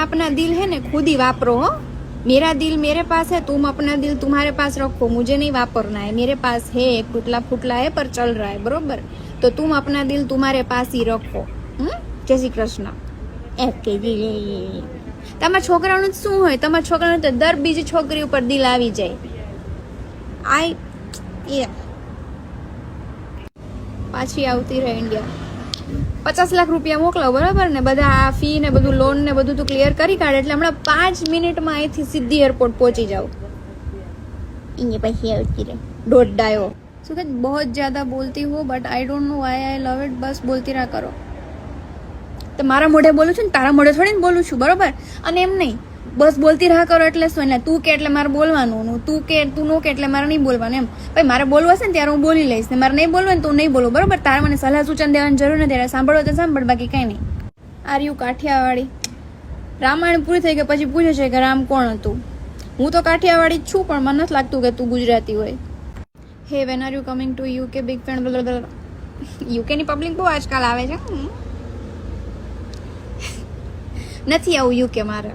अपना दिल है ना खुद ही वापरो हो। मेरा दिल मेरे पास है, तुम अपना दिल तुम्हारे पास रखो, मुझे नहीं वापरना है। मेरे पास है, एक टूटला फूटला है पर चल रहा है, बरोबर। तो तुम अपना दिल तुम्हारे पास ही रखो। जय श्री कृष्ण। તમારા છોકરાઓનું શું હોય, તમારા છોકરાનું તો દર બીજી છોકરી ઉપર દિલ આવી જાય। પાછી આવતી રહે ઇન્ડિયા। 50 લાખ રૂપિયા મોકલો, બરાબર ને, બધા આ ફી ને બધું લોન ને બધું તું ક્લિયર કરી કાઢે એટલે હમણાં 5 મિનિટમાં અહીંથી सीधी एयरपोर्ट पहुंची जाओ। इन्हें पैसे આવતી રહે દોડાયો। શું કે बहुत ज्यादा बोलती हो but I don't know why I love it. बस बोलती रहा करो। तो मारा मोढ़े बोलूं छुं, तारा मोढ़े थोड़ी बोलूं छुं, बरोबर। अने एम नहीं, बस बोलती रहा करो एटले शुं, એટલે તું કે એટલે મારે બોલવાનું, તું કે તું નો કે એટલે મારે નહીં બોલવાનું એમ। ભાઈ મારે બોલવું હશે ને ત્યારે હું બોલી લઈશ, ને મારે નહીં બોલવું ને તો નહીં બોલું, બરોબર। તારે મને સલાહ સૂચન દેવાની જરૂર નથી, ત્યારે સાંભળો તો સાંભળ, બાકી કઈ નહીં। Are you Kathiawadi? રામાયણ પૂરી થઈ ગઈ પછી પૂછે છે કે રામ કોણ હતું। હું તો કાઠિયાવાડી જ છું, પણ મને નથી લાગતું કે તું ગુજરાતી હોય। હે van are you coming to UK big fan? UK ની પબ્લિક બહુ આજકાલ આવે છે। નથી આવું યુકે મારે।